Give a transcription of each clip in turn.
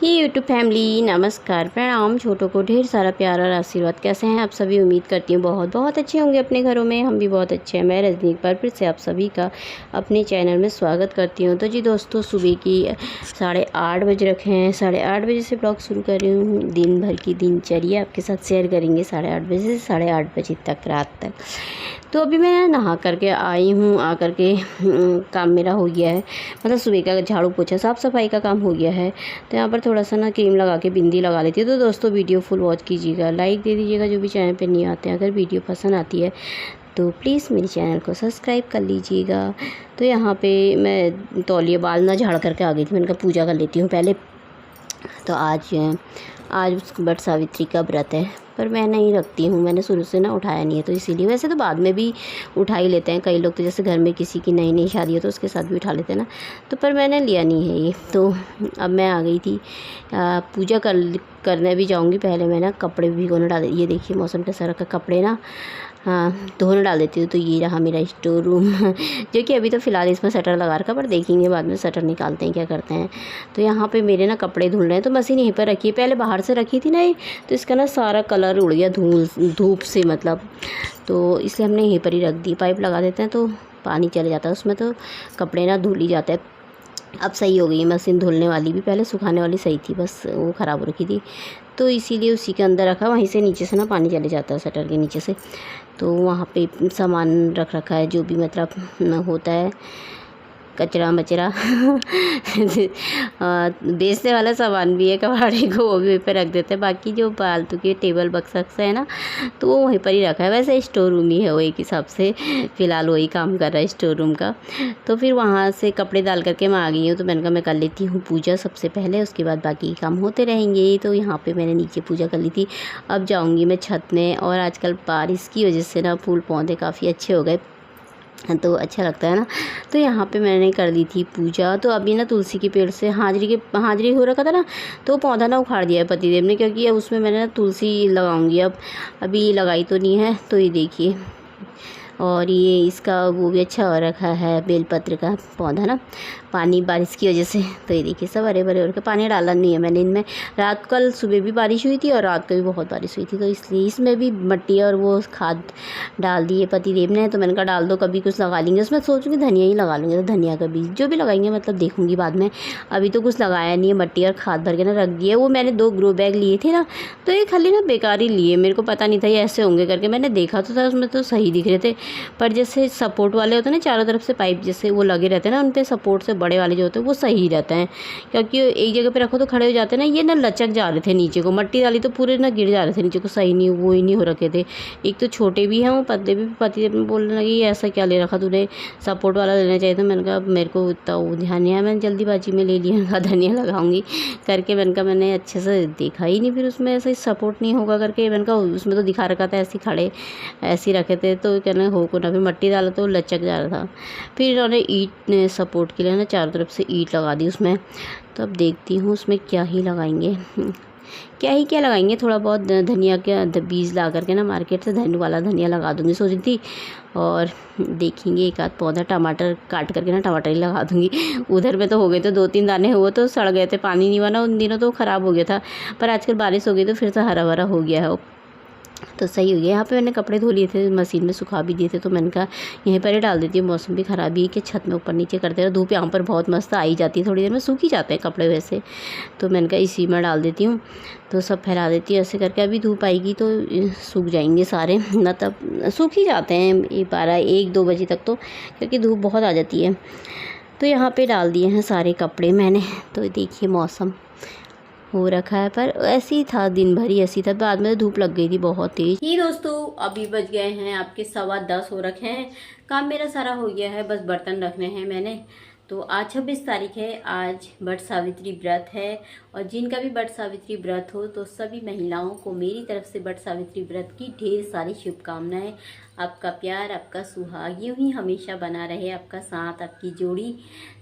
YouTube family नमस्कार, प्रणाम। छोटों को ढेर सारा प्यार और आशीर्वाद। कैसे हैं आप सभी? उम्मीद करती हूँ बहुत बहुत अच्छे होंगे अपने घरों में। हम भी बहुत अच्छे हैं। मैं रजनी एक बार फिर से आप सभी का अपने चैनल में स्वागत करती हूँ। तो जी दोस्तों, सुबह की 8:30 बज रखे हैं। 8:30 बजे से ब्लॉग शुरू कर रही हूँ। दिन भर की दिनचर्या आपके साथ शेयर करेंगे 8:30 बजे से 8:30 बजे तक, रात तक। तो अभी मैं नहा करके आई हूँ। आकर के काम मेरा हो गया है, मतलब सुबह का झाड़ू पोछा साफ़ सफाई का काम हो गया है। तो यहाँ पर थोड़ा सा ना क्रीम लगा के बिंदी लगा लेती है। तो दोस्तों वीडियो फुल वॉच कीजिएगा, लाइक दे दीजिएगा जो भी चैनल पे नहीं आते हैं। अगर वीडियो पसंद आती है तो प्लीज़ मेरे चैनल को सब्सक्राइब कर लीजिएगा। तो यहाँ पे मैं तौलिए बाल ना झाड़ करके आ गई थी। मैंने कहा पूजा कर लेती हूँ पहले। तो आज वट सावित्री का व्रत है, पर मैं नहीं रखती हूँ। मैंने शुरू से ना उठाया नहीं है, तो इसीलिए। वैसे तो बाद में भी उठा ही लेते हैं कई लोग, तो जैसे घर में किसी की नई नई शादी हो तो उसके साथ भी उठा लेते हैं ना। तो पर मैंने लिया नहीं है ये। तो अब मैं आ गई थी पूजा करने भी जाऊँगी। पहले मैं ना कपड़े भिगोने डाल, ये देखिए मौसम कैसा रखा, कपड़े ना धोने डाल देती हूँ। तो ये रहा मेरा स्टोर रूम जो कि अभी तो फ़िलहाल इसमें शटर लगा रखा, पर देखेंगे बाद में शटर निकालते हैं क्या करते हैं। तो यहाँ पे मेरे ना कपड़े धुल रहे हैं। तो मशीन यहीं पर रखी है, पहले बाहर से रखी थी ना ये, तो इसका ना सारा कलर उड़ गया धूप से, मतलब। तो इसलिए हमने यहीं पर ही रख दी। पाइप लगा देते हैं तो पानी चले जाता है उसमें, तो कपड़े ना धुल ही जाते हैं। अब सही हो गई है मशीन, धुलने वाली भी। पहले सुखाने वाली सही थी, बस वो ख़राब हो रखी थी, तो इसीलिए उसी के अंदर रखा। वहीं से नीचे से ना पानी चले जाता है शटर के नीचे से। तो वहाँ पे सामान रख रखा है, जो भी मतलब होता है कचरा मचरा बेचने वाला सामान भी है कबाड़ी को, वो भी वहीं पर रख देते हैं। बाकी जो फालतू के टेबल बक्सा है ना, तो वो वहीं पर ही रखा है। वैसे स्टोर रूम ही है वो, एक हिसाब से फ़िलहाल वही काम कर रहा है स्टोर रूम का। तो फिर वहाँ से कपड़े डाल करके मैं आ गई हूँ। तो मैंने कहा मैं कर लेती हूँ पूजा सबसे पहले, उसके बाद बाकी काम होते रहेंगे। तो यहाँ पर मैंने नीचे पूजा कर ली थी। अब जाऊँगी मैं छत में। और आजकल बारिश की वजह से ना फूल पौधे काफ़ी अच्छे हो गए, तो अच्छा लगता है ना। तो यहाँ पे मैंने कर ली थी पूजा। तो अभी ना तुलसी के पेड़ से हाजिरी हो रखा था ना, तो पौधा ना उखाड़ दिया है पतिदेव ने, क्योंकि अब उसमें मैंने ना तुलसी लगाऊंगी। अब अभी लगाई तो नहीं है। तो ये देखिए, और ये इसका वो भी अच्छा हो रखा है, बेलपत्र का पौधा ना, पानी बारिश की वजह से। तो ये देखिए सब हरे भरे हो रखे। पानी डाला नहीं है मैंने इनमें। कल सुबह भी बारिश हुई थी और रात को भी बहुत बारिश हुई थी, तो इसलिए इसमें भी मिट्टी और वो खाद डाल दी है पतिदेव ने। तो मैंने कहा डाल दो, कभी कुछ लगा लेंगे उसमें। सोचूंगी धनिया ही लगा लूँगी। तो धनिया का बीज जो भी लगाएंगे, मतलब देखूंगी बाद में। अभी तो कुछ लगाया नहीं है, मिट्टी और खाद भर के ना रख दिया। वो मैंने 2 ग्रो बैग लिए थे ना, तो ये खाली ना बेकार ही लिए। मेरे को पता नहीं था ये ऐसे होंगे करके। मैंने देखा तो था, उसमें तो सही दिख रहे थे, पर जैसे सपोर्ट वाले होते हैं ना, चारों तरफ से पाइप जैसे वो लगे रहते हैं ना, उन पे सपोर्ट से बड़े वाले जो होते हैं वो सही रहते हैं, क्योंकि एक जगह पे रखो तो खड़े हो जाते हैं ना। ये ना लचक जा रहे थे नीचे को, मट्टी डाली तो पूरे ना गिर जा रहे थे नीचे को। सही नहीं, वो ही नहीं हो रखे थे। एक तो छोटे भी हैं, वो पतले भी। पति बोलने लगी ऐसा क्या ले रखा तूने, सपोर्ट वाला लेना चाहिए था। मैंने कहा मेरे को इतना वो ध्यान नहीं है, मैंने जल्दीबाजी में ले लिया। धनिया लगाऊंगी करके। मैंने कहा मैंने अच्छे से देखा ही नहीं, फिर उसमें ऐसा सपोर्ट नहीं होगा करके। मैंने कहा उसमें तो दिखा रखा था ऐसे खड़े ऐसे ही रखे थे, तो कहना हो को ना। फिर मट्टी डाला तो लचक जा रहा था। फिर इन्होंने ईंट ने सपोर्ट के लिए ना चारों तरफ से ईंट लगा दी उसमें। तो अब देखती हूँ उसमें क्या ही लगाएंगे, क्या लगाएंगे। थोड़ा बहुत धनिया के बीज ला करके ना मार्केट से वाला धनिया लगा दूँगी सोच रही थी। और देखेंगे एक आध पौधा टमाटर काट करके ना टमाटर ही लगा दूँगी। उधर में तो हो गए, तो 2-3 दाने हुए तो सड़ गए थे, पानी नहीं बना उन दिनों, तो ख़राब हो गया था। पर आजकल बारिश हो गई तो फिर से हरा भरा हो गया है वो, तो सही हो गया। यहाँ पे मैंने कपड़े धो लिए थे, मशीन में सुखा भी दिए थे। तो मैंने कहा यहीं पर ही डाल देती हूँ। मौसम भी ख़राब ही है कि छत में ऊपर नीचे करते रहो। धूप यहाँ पर बहुत मस्त आई जाती है, थोड़ी देर में सूख ही जाते हैं कपड़े वैसे। तो मैंने कहा इसी में डाल देती हूँ। तो सब फैला देती हूँ ऐसे करके। अभी धूप आएगी तो सूख जाएंगे सारे, ना तब सूख ही जाते हैं 12-1-2 बजे तक, तो क्योंकि धूप बहुत आ जाती है। तो यहाँ पर डाल दिए हैं सारे कपड़े मैंने। तो देखिए मौसम हो रखा है, पर ऐसे ही था, दिन भर ही ऐसी था। बाद में धूप लग गई थी बहुत तेज ही। दोस्तों अभी बज गए हैं आपके 10:15 हो रखे हैं। काम मेरा सारा हो गया है, बस बर्तन रखने हैं मैंने। तो आज 26 तारीख है, आज वट सावित्री व्रत है। और जिनका भी वट सावित्री व्रत हो, तो सभी महिलाओं को मेरी तरफ से वट सावित्री व्रत की ढेर सारी शुभकामनाएं। आपका प्यार, आपका सुहाग यूं ही हमेशा बना रहे, आपका साथ, आपकी जोड़ी।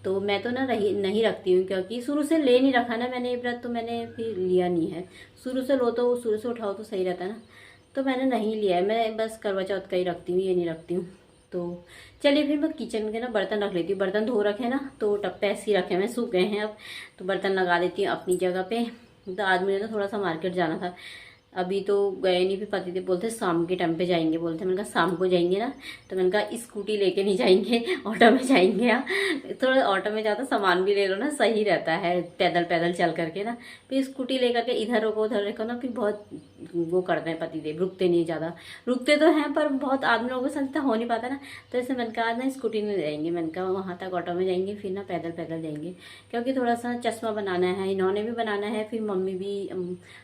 तो मैं तो ना नहीं रखती हूँ, क्योंकि शुरू से ले नहीं रखा ना मैंने ये व्रत, तो मैंने फिर लिया नहीं है। शुरू से लो तो शुरू से उठाओ तो सही रहता है ना, तो मैंने नहीं लिया है। मैं बस करवा चौथ का ही रखती हूँ, ये नहीं रखती हूँ। तो चलिए फिर मैं किचन के ना बर्तन रख लेती हूँ। बर्तन धो रखे हैं ना, तो टब पे ऐसे ही रखे हैं, सूख गए हैं अब, तो बर्तन लगा लेती हूँ अपनी जगह पे। तो आज मुझे ना थोड़ा सा मार्केट जाना था, अभी तो गए नहीं। फिर पति देव बोलते शाम के टाइम पे जाएंगे, बोलते। मैंने कहा शाम को जाएंगे ना, तो मैंने कहा स्कूटी लेके नहीं जाएंगे, ऑटो में जाएंगे। यहाँ थोड़ा ऑटो में जाता सामान भी ले लो ना, सही रहता है, पैदल पैदल चल करके ना। फिर स्कूटी ले करके इधर रोको उधर रोको ना, फिर बहुत वो करते हैं पति देव, रुकते नहीं ज़्यादा। रुकते तो हैं पर बहुत आदमी लोगों के साथ हो नहीं पाता ना, तो ऐसे मैंने कहा ना स्कूटी में जाएंगे। मैंने कहा वहाँ तक ऑटो में जाएंगे, फिर ना पैदल पैदल जाएंगे, क्योंकि थोड़ा सा चश्मा बनाना है, इन्होंने भी बनाना है। फिर मम्मी भी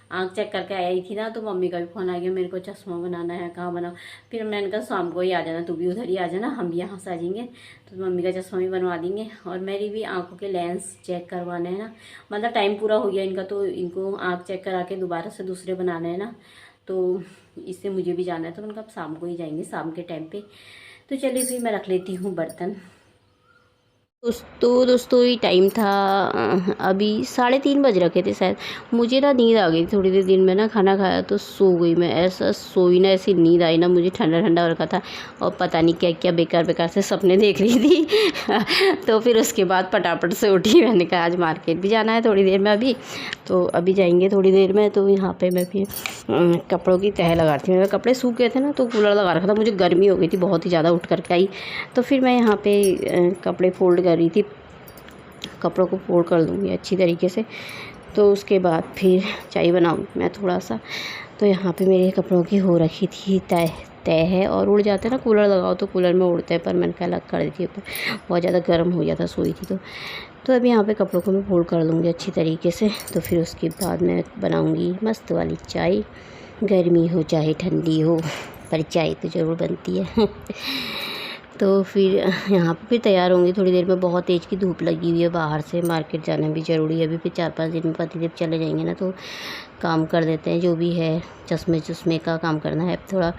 आँख चेक करके आई थी ना, तो मम्मी का भी फोन आ गया, मेरे को चश्मा बनाना है, कहाँ बनाओ। फिर मैंने कहा शाम को ही आ जाना, तू भी उधर ही आ जाना, हम भी यहाँ से आ जाएंगे, तो मम्मी का चश्मा भी बनवा देंगे। और मेरी भी आँखों के लेंस चेक करवाने हैं ना, मतलब टाइम पूरा हो गया इनका, तो इनको आँख चेक करा के दोबारा से दूसरे बनाने हैं ना, तो इससे मुझे भी जाना है। तो मैंने कहा शाम को ही जाएंगे, शाम के टाइम पे। तो चलिए फिर मैं रख लेती हूँ बर्तन। दोस्तों ये टाइम था अभी 3:30 बज रखे थे शायद। मुझे ना नींद आ गई थोड़ी देर, दिन में ना खाना खाया तो सो गई मैं। ऐसा सोई ना, ऐसी नींद आई ना मुझे, ठंडा ठंडा हो रखा था, और पता नहीं क्या क्या बेकार बेकार से सपने देख रही थी। तो फिर उसके बाद फटाफट से उठी। मैंने कहा आज मार्केट भी जाना है थोड़ी देर में, अभी तो अभी जाएंगे थोड़ी देर में। तो यहाँ पर मैं फिर कपड़ों की तह लगाती हूँ। मेरे कपड़े सूख गए थे ना, तो कूलर लगा रखा था, मुझे गर्मी हो गई थी बहुत ही ज़्यादा, उठ करके आई। तो फिर मैं यहाँ पर कपड़े फोल्ड कर रही थी, कपड़ों को फोल्ड कर दूँगी अच्छी तरीके से। तो उसके बाद फिर चाय बनाऊँगी मैं थोड़ा सा। तो यहाँ पे मेरे कपड़ों की हो रखी थी तय है, और उड़ जाते हैं ना, कूलर लगाओ तो कूलर में उड़ते हैं, पर मैंने कहा अलग कर दी थी, बहुत ज़्यादा गर्म हो जाता, सोई थी। तो अभी यहाँ पे कपड़ों को मैं फोल्ड कर लूँगी अच्छी तरीके से। तो फिर उसके बाद मैं बनाऊँगी मस्त वाली चाय, गर्मी हो चाहे ठंडी हो, पर चाय तो ज़रूर बनती है। तो फिर यहाँ पे फिर तैयार होंगी थोड़ी देर में। बहुत तेज़ की धूप लगी हुई है बाहर से, मार्केट जाना भी ज़रूरी है। अभी फिर 4-5 दिन में पति देव चले जाएंगे ना, तो काम कर देते हैं जो भी है, चश्मे का काम करना है थोड़ा।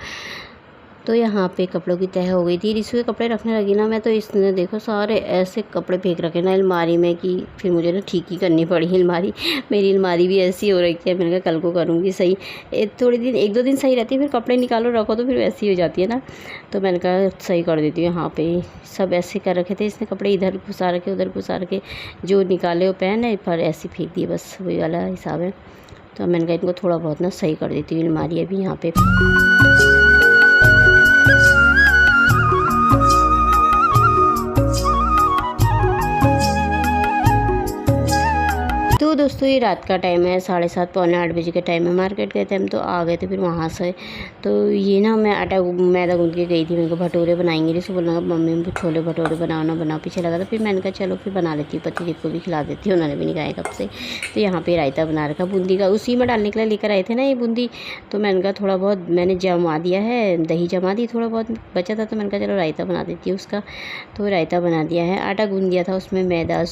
तो यहाँ पे कपड़ों की तह हो गई थी। रिशु के कपड़े रखने लगी ना मैं, तो इसने देखो सारे ऐसे कपड़े फेंक रखे ना अलमारी में, कि फिर मुझे ना ठीक ही करनी पड़ी अलमारी। मेरी अलमारी भी ऐसी हो रही है, मैंने कहा कल को करूँगी सही। थोड़ी दिन 1-2 दिन सही रहती है, फिर कपड़े निकालो रखो तो फिर वैसी हो जाती है ना, तो मैंने कहा सही कर देती हूँ। यहाँ पे सब ऐसे कर रखे थे इसने, कपड़े इधर घुसा रखे उधर घुसा रखे, जो निकाले वो पहने पर ऐसे फेंक दिए, बस वही वाला हिसाब है। तो मैंने कहा इनको थोड़ा बहुत ना सही कर देती हूँ अलमारी अभी यहाँ पे। तो दोस्तों ये रात का टाइम है, 7:30 पौने 8 बजे के टाइम में मार्केट गए थे हम, तो आ गए थे फिर वहाँ से। तो ये ना मैं मैदा गूंद के गई थी, मेरे को भटूरे बनाएंगे, जिसको बोलना मम्मी छोले भटूरे बनाओ पीछे लगा था। फिर मैंने कहा चलो फिर बना लेती हूँ, पति देव को भी खिला देती हूँ, उन्होंने भी नहीं खाया कब से। तो यहाँ पर रायता बना रखा बूंदी का, उसी में डालने के लिए लेकर आए थे ना ये बूंदी। तो मैंने कहा थोड़ा बहुत मैंने जमा दिया है, दही जमा दी, थोड़ा बहुत बचा था, तो मैंने कहा चलो रायता बना देती हूँ उसका। तो रायता बना दिया है, आटा गूंद दिया था, उसमें मैदा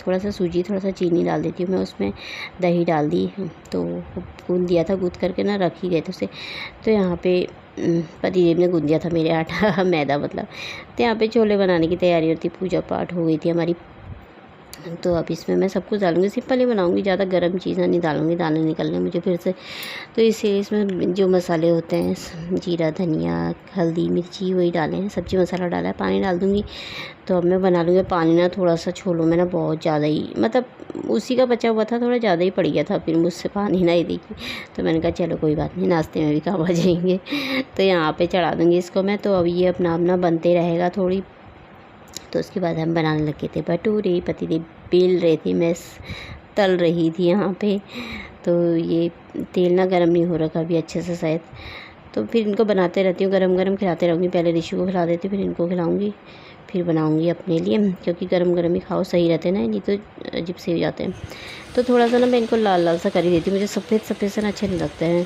थोड़ा सा चीनी डाल देती हूँ मैं, उसमें दही डाल दी, तो गूंद दिया था, गूंद करके ना रख ही गए थे उसे। तो यहाँ पे पति देव ने गूंद दिया था मेरे आटा मैदा मतलब। तो यहाँ पे छोले बनाने की तैयारी होती, पूजा पाठ हो गई थी हमारी। तो अब इसमें मैं सब कुछ डालूँगी, सिंपल ही बनाऊँगी, ज़्यादा गर्म चीज़ें नहीं डालूँगी, दाने निकलने मुझे फिर से। तो इसीलिए इसमें जो मसाले होते हैं, जीरा धनिया हल्दी मिर्ची वही डाले हैं, सब्ज़ी मसाला डाला है, पानी डाल दूँगी। तो अब मैं बना लूँगी। पानी ना थोड़ा सा छोलों में ना बहुत ज़्यादा ही, मतलब उसी का बचा हुआ था, थोड़ा ज़्यादा ही पड़ गया था, फिर मुझसे पानी नहीं देखी। तो मैंने कहा चलो कोई बात नहीं, नाश्ते में भी काम आ जाएंगे। तो यहाँ पे चढ़ा दूँगी इसको मैं। तो अब ये अपना बनते रहेगा थोड़ी। तो उसके बाद हम बनाने लगे थे भटूरे, पति देव बेल रहे थे, मैं तल रही थी यहाँ पे। तो ये तेल ना गर्म नहीं हो रखा अभी अच्छे से शायद, तो फिर इनको बनाते रहती हूँ, गरम गरम खिलाते रहूँगी। पहले ऋषि को खिला देती हूँ, फिर इनको खिलाऊँगी, फिर बनाऊँगी अपने लिए, क्योंकि गरम गरम ही खाओ सही रहते हैं ना, नहीं तो अजीब से हो जाते हैं। तो थोड़ा सा ना मैं इनको लाल लाल सा कर ही देती हूँ, मुझे सफ़ेद सफ़ेद से ना अच्छे नहीं लगते हैं।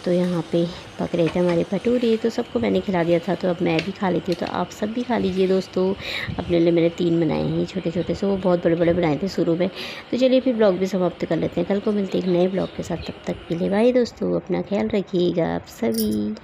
तो यहाँ पे पक रहे थे हमारे भटूरे, तो सबको मैंने खिला दिया था। तो अब मैं भी खा लेती हूँ, तो आप सब भी खा लीजिए दोस्तों। अपने लिए मैंने 3 बनाए हैं छोटे छोटे से, वो बहुत बड़े बड़े बनाए थे शुरू में। तो चलिए फिर ब्लॉग भी समाप्त कर लेते हैं, कल को मिलते हैं एक नए ब्लॉग के साथ। तब तक के लिए बाय दोस्तों, अपना ख्याल रखिएगा आप सभी।